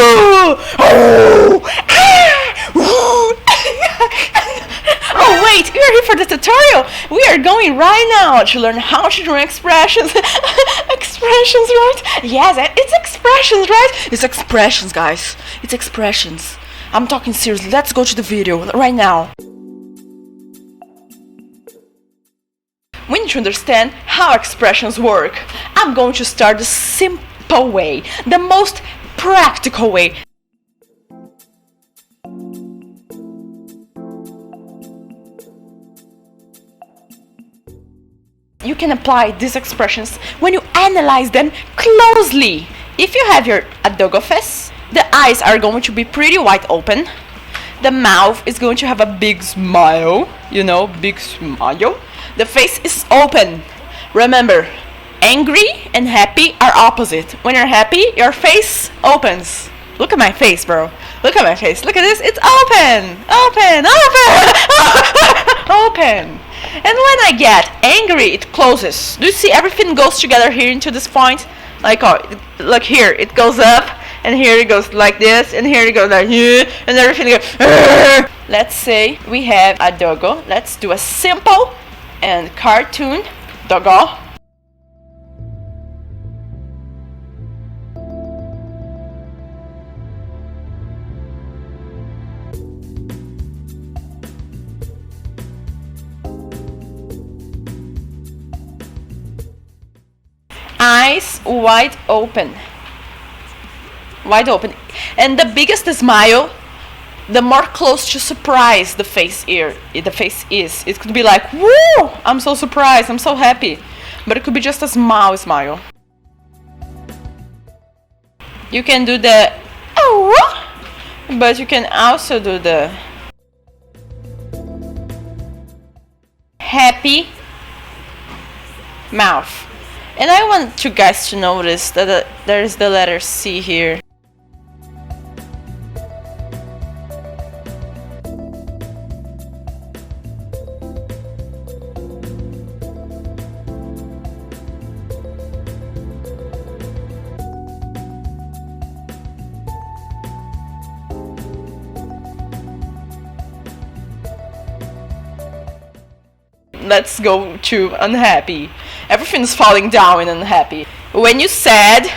Oh, oh, ah, oh. Oh wait, we are here for the tutorial. We are going right now to learn how to draw expressions. Expressions, right? Yes, it's expressions, right? It's expressions, guys. It's expressions. I'm talking seriously. Let's go to the video right now. We need to understand how expressions work. I'm going to start the simple way, the most practical way. You can apply these expressions when you analyze them closely. If you have your adogo face, the eyes are going to be pretty wide open. The mouth is going to have a big smile, big smile. The face is open. Remember, angry and happy are opposite. When you're happy, your face opens. Look at my face, bro. Look at my face. Look at this. It's open. Open. Open. Open. And when I get angry, it closes. Do you see everything goes together here into this point? Look here, it goes up, and here it goes like this, and here it goes like here, and everything goes. Let's say we have a doggo. Let's do a simple and cartoon doggo. Eyes wide open, and the biggest the smile, the more close to surprise the face is. It could be like, woo, I'm so surprised, I'm so happy, but it could be just a smile. You can do the oh, but you can also do the happy mouth. And I want you guys to notice that there is the letter C here. Let's go to unhappy. Everything's falling down in unhappy. When you're sad,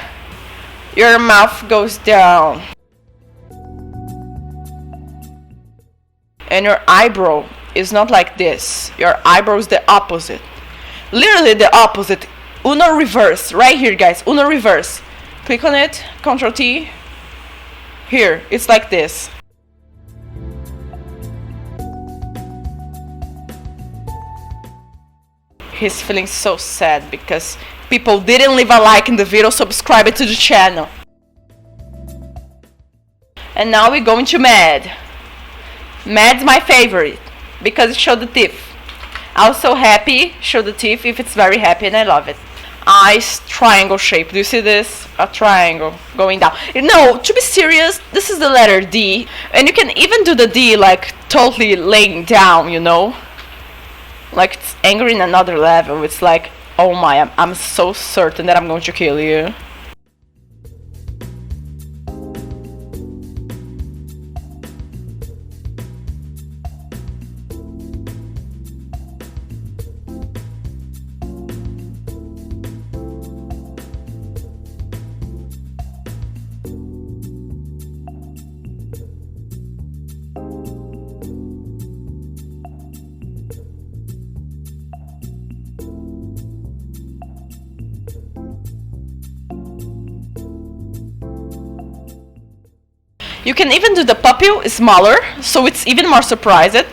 your mouth goes down. And your eyebrow is not like this. Your eyebrow is the opposite. Literally the opposite. Uno reverse. Right here, guys. Uno reverse. Click on it. Ctrl T. Here. It's like this. He's feeling so sad because people didn't leave a like in the video, subscribe to the channel. And now we're going to Mad. Mad's my favorite because it shows the teeth. Also happy, show the teeth if it's very happy, and I love it. Eyes, triangle shape. Do you see this? A triangle going down. No, to be serious, this is the letter D. And you can even do the D like totally laying down, Like it's angry in another level. It's like, oh my, I'm so certain that I'm going to kill you. You can even do the pupil smaller, so it's even more surprised.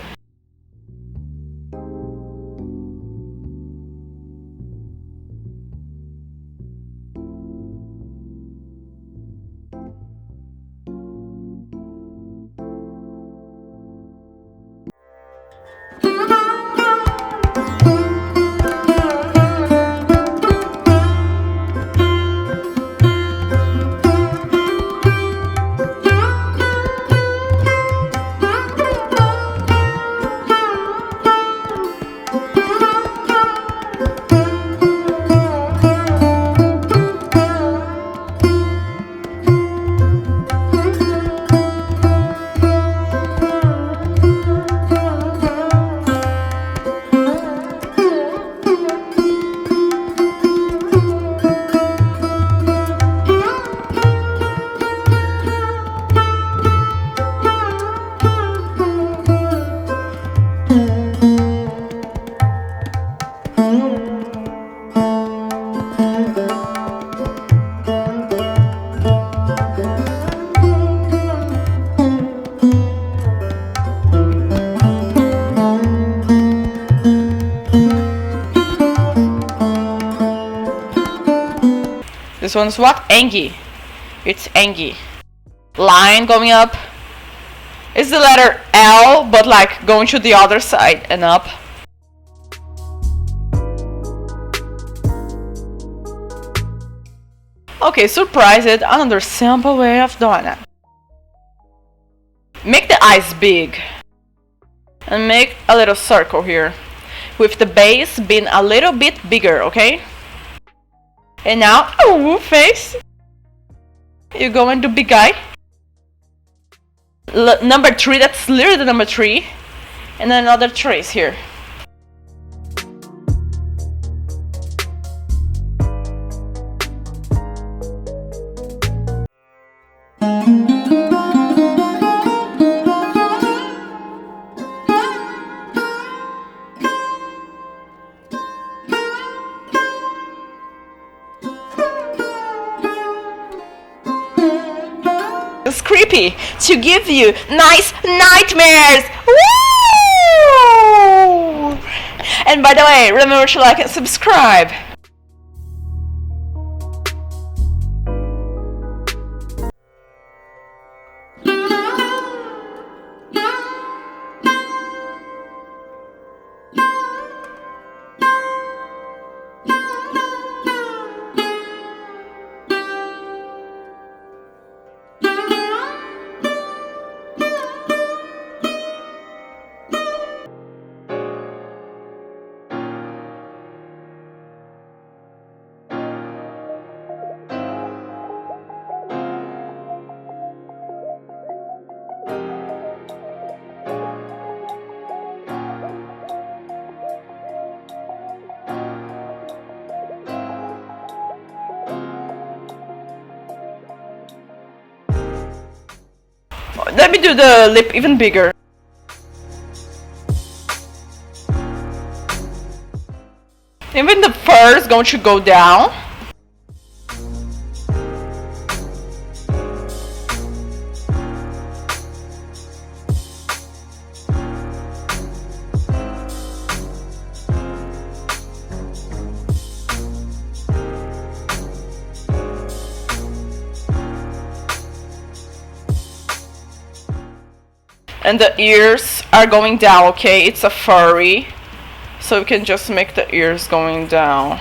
This one's what? Angie. It's Angie. Line going up. It's the letter L, but like going to the other side and up. Okay, surprise it. Another simple way of doing it. Make the eyes big. And make a little circle here. With the base being a little bit bigger, okay? And now, oh, face. You go into big eye. Number 3, that's literally the number 3. And then another trace here. It's creepy to give you nice nightmares. Woo! And by the way, remember to like and subscribe. Let me do the lip even bigger. Even the fur is going to go down. And the ears are going down, okay? It's a furry, so we can just make the ears going down.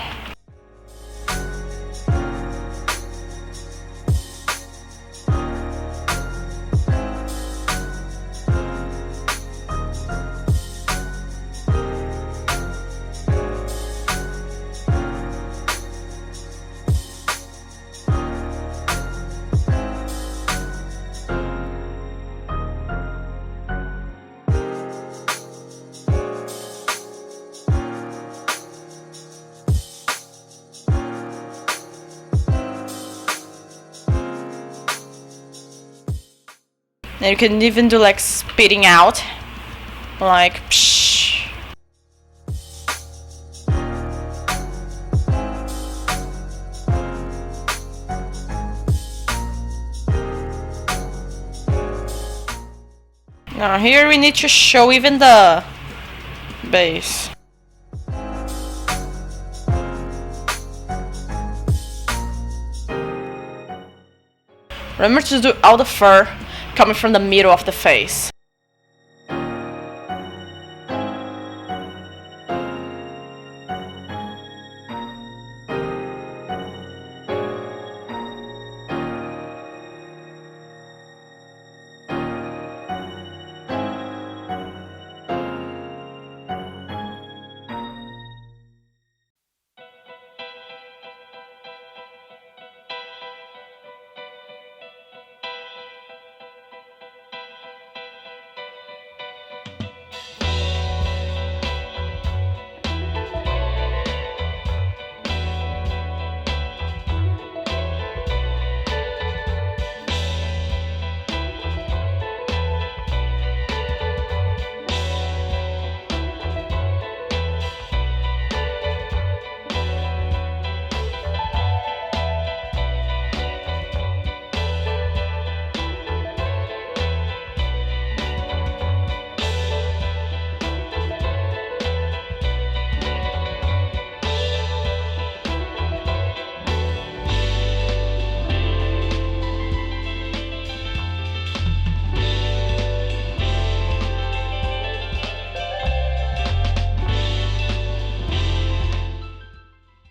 And you can even do like spitting out, like psh. Now here we need to show even the base. Remember to do all the fur coming from the middle of the face.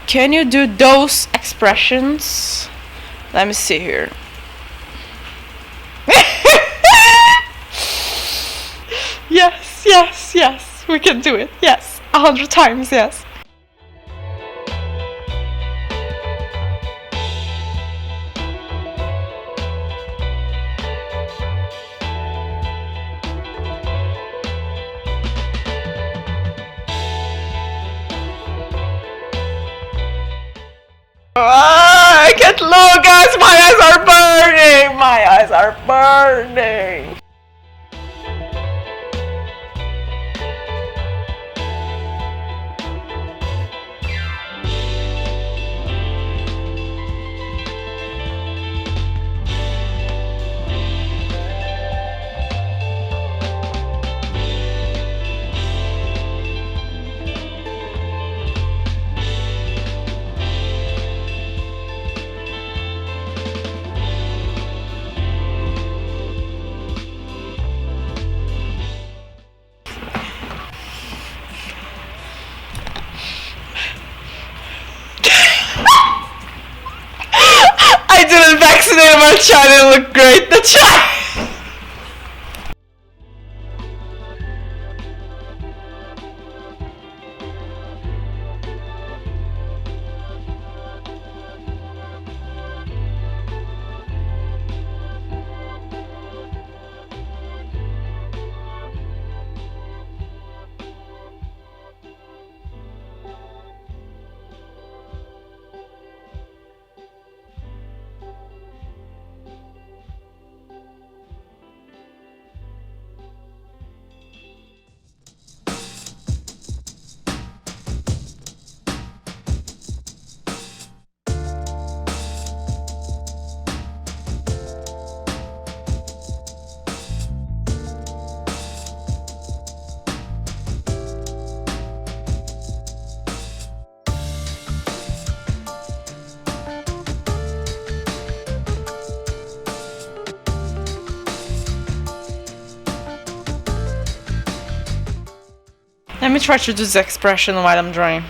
Can you do those expressions? Let me see here. Yes, yes, yes. We can do it. Yes. 100 times, yes. I can't look, guys. My eyes are burning. My eyes are burning. I didn't vaccinate my child, it looked great. The child. Let me try to do this expression while I'm drawing.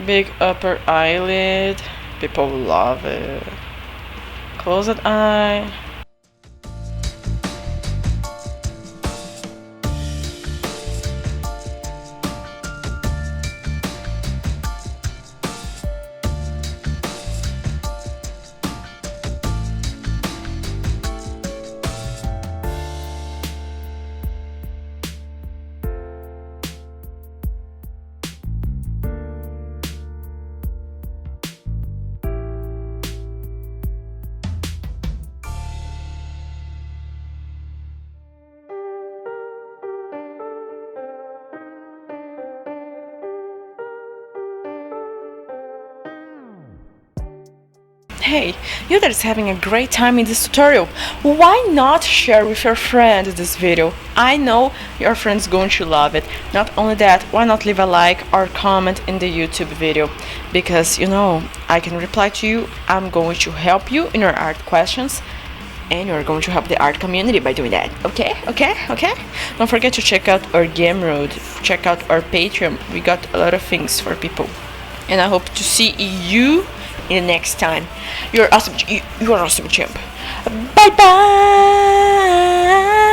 Big upper eyelid. People love it. Closed eye. Hey, you that is having a great time in this tutorial, why not share with your friend this video? I know your friend's going to love it. Not only that, why not leave a like or comment in the YouTube video? Because, you know, I can reply to you, I'm going to help you in your art questions, and you're going to help the art community by doing that. Okay? Don't forget to check out our Gumroad, check out our Patreon. We got a lot of things for people. And I hope to see you in the next time. You're awesome. You're awesome, champ. Bye bye.